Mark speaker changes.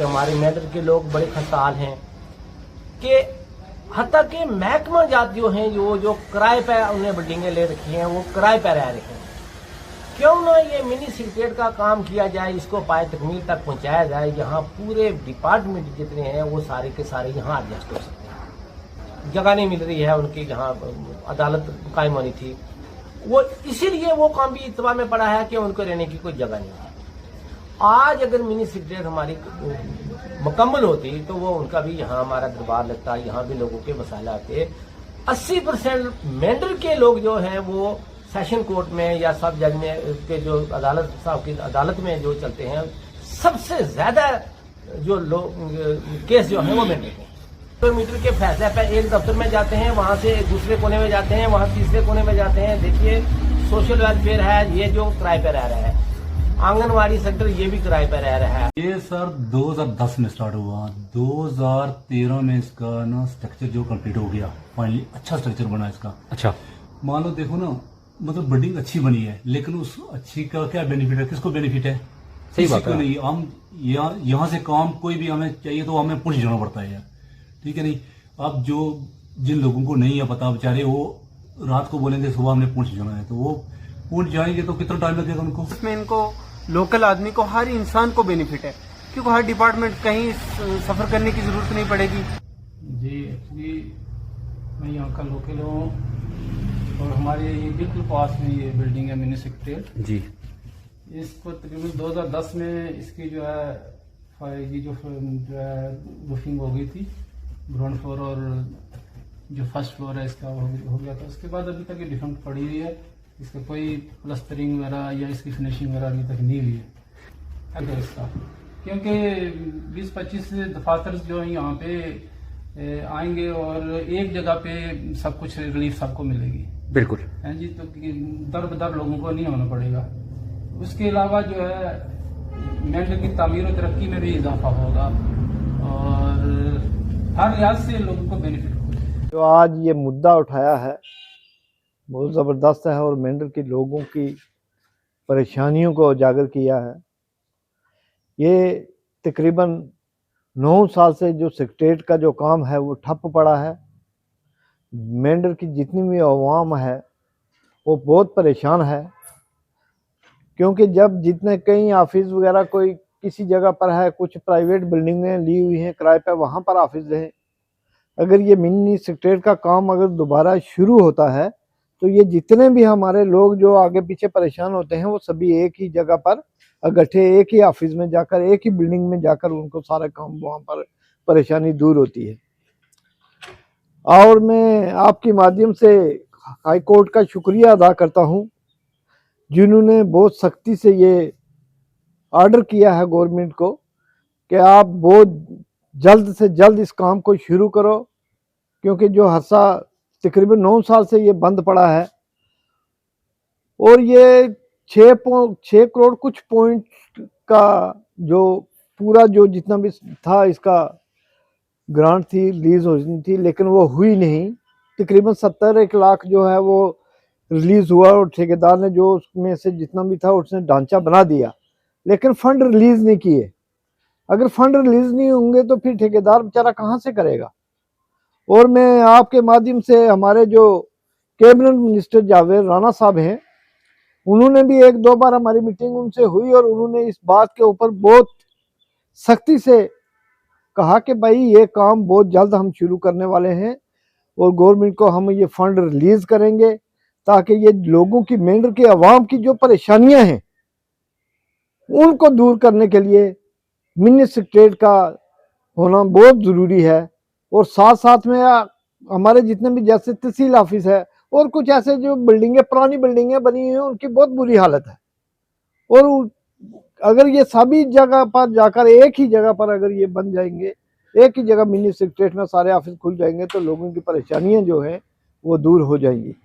Speaker 1: कि हमारे मेंढर के लोग बड़े खस्ताहाल हैं कि हत्ता के महकमा जात जो हैं जो किराए पर उन्हें बिल्डिंगें ले रखी हैं, वो किराए पर रह रहे हैं। क्यों ना ये मिनी सेक्रेटरीट का काम किया जाए, इसको पाए तकमील तक पहुंचाया जाए। यहाँ पूरे डिपार्टमेंट जितने हैं वो सारे के सारे यहाँ एडजस्ट हो सकते हैं। जगह नहीं मिल रही है उनकी, जहाँ अदालत कायम होनी थी, वो इसीलिए वो काम भी इत्तवा में पड़ा है कि उनको रहने की कोई जगह नहीं है। आज अगर मिनी सेक्रेटरीट हमारी मुकम्मल होती तो वो उनका भी यहाँ हमारा दरबार लगता, यहाँ भी लोगों के मसाले आते। 80% मेंढर के लोग जो हैं वो सेशन कोर्ट में या सब जज में के जो अदालत साहब की अदालत में जो चलते हैं, सबसे ज्यादा जो लोग केस जो है वो मेंढर के। किलोमीटर के फैसले पे एक दफ्तर में जाते हैं, वहां से दूसरे कोने में जाते हैं, वहां तीसरे कोने में जाते हैं। देखिए सोशल वेलफेयर है, ये जो किराए पे रह रहा है, आंगनवाड़ी सेंटर ये भी किराए पे रह रहा है।
Speaker 2: ये सर 2010 में स्टार्ट हुआ, 2013 में इसका ना स्ट्रक्चर जो कंप्लीट हो गया, फाइनली अच्छा स्ट्रक्चर बना इसका।
Speaker 3: अच्छा,
Speaker 2: मान लो देखो ना, मतलब बिल्डिंग अच्छी बनी है, लेकिन उस अच्छी का क्या बेनिफिट है, किसको बेनिफिट है?
Speaker 3: सही बात है।
Speaker 2: नहीं, हम यहाँ से काम कोई भी हमें चाहिए तो हमें पुलिस जाना पड़ता है यार, ठीक है नहीं। अब जो जिन लोगों को नहीं है पता, बेचारे वो रात को बोलेंगे सुबह हमने पुलिस जाना है, तो वो पुलिस जाएंगे तो कितना टाइम लगेगा उनको।
Speaker 4: इसमें इनको लोकल आदमी को, हर इंसान को बेनिफिट है, क्योंकि हर डिपार्टमेंट कहीं सफर करने की जरूरत नहीं पड़ेगी।
Speaker 5: जी एक्चुअली मैं यहाँ का लोकल हूँ और हमारे ये बिल्कुल पास में ये बिल्डिंग है मिनी सेक्रेटरीट
Speaker 3: जी।
Speaker 5: इसको तकरीबन 2010 में इसकी जो है ये जो है रूफिंग हो गई थी, ग्राउंड फ्लोर और जो फर्स्ट फ्लोर है इसका हो गया था। उसके बाद अभी तक ये डिफेक्ट पड़ी हुई है, इसका कोई प्लस्तरिंग वगैरह या इसकी फिनिशिंग वगैरह अभी तक नहीं हुई है अगर इसका, क्योंकि 20-25 दफातर जो है यहाँ पे आएंगे और एक जगह पे सब कुछ रिलीफ सबको मिलेगी।
Speaker 3: बिल्कुल
Speaker 5: है जी, तो दर बदर लोगों को नहीं होना पड़ेगा। उसके अलावा जो है मेंढर की तामीर और तरक्की में भी इजाफा होगा और हर लिहाज से लोगों को बेनिफिट होगा।
Speaker 6: जो आज ये मुद्दा उठाया है बहुत ज़बरदस्त है और मेंढर के लोगों की परेशानियों को उजागर किया है। ये तकरीबन 9 साल से जो सेक्रेटरीट का जो काम है वो ठप पड़ा है। मेंढर की जितनी भी अवाम है वो बहुत परेशान है, क्योंकि जब जितने कई ऑफिस वगैरह कोई किसी जगह पर है, कुछ प्राइवेट बिल्डिंगें ली हुई हैं किराए पर, वहाँ पर ऑफिस है। अगर ये मिनी सेक्रेटरीट का काम अगर दोबारा शुरू होता है तो ये जितने भी हमारे लोग जो आगे पीछे परेशान होते हैं वो सभी एक ही जगह पर इकट्ठे, एक ही ऑफिस में जाकर, एक ही बिल्डिंग में जाकर उनको सारा काम वहाँ पर परेशानी दूर होती है। और मैं आपके माध्यम से हाई कोर्ट का शुक्रिया अदा करता हूँ जिन्होंने बहुत सख्ती से ये ऑर्डर किया है गवर्नमेंट को कि आप बहुत जल्द से जल्द इस काम को शुरू करो, क्योंकि जो हादसा तकरीबन 9 साल से ये बंद पड़ा है और ये 6 करोड़ कुछ पॉइंट का जो पूरा जो जितना भी था इसका ग्रांट थी, रिलीज होनी थी, लेकिन वो हुई नहीं। तकरीबन 70 लाख जो है वो रिलीज हुआ और ठेकेदार ने जो उसमें से जितना भी था उसने ढांचा बना दिया, लेकिन फंड रिलीज नहीं किए। अगर फंड रिलीज नहीं होंगे तो फिर ठेकेदार बेचारा कहाँ से करेगा। और मैं आपके माध्यम से हमारे जो कैबिनेट मिनिस्टर जावेद राणा साहब हैं, उन्होंने भी 1-2 बार हमारी मीटिंग उनसे हुई और उन्होंने इस बात के ऊपर बहुत सख्ती से कहा कि भाई ये काम बहुत जल्द हम शुरू करने वाले हैं और गवर्नमेंट को हम ये फंड रिलीज करेंगे, ताकि ये लोगों की, मेंढर के अवाम की जो परेशानियां हैं उनको दूर करने के लिए मिनी सेक्रेटरीट का होना बहुत ज़रूरी है। और साथ साथ में हमारे जितने भी जैसे तहसील ऑफिस है और कुछ ऐसे जो बिल्डिंगें, पुरानी बिल्डिंगें बनी हुई हैं, उनकी बहुत बुरी हालत है। और अगर ये सभी जगह पर जाकर एक ही जगह पर अगर ये बन जाएंगे, एक ही जगह मिनी सेक्रेटरीट में सारे ऑफिस खुल जाएंगे, तो लोगों की परेशानियां जो हैं वो दूर हो जाएंगी।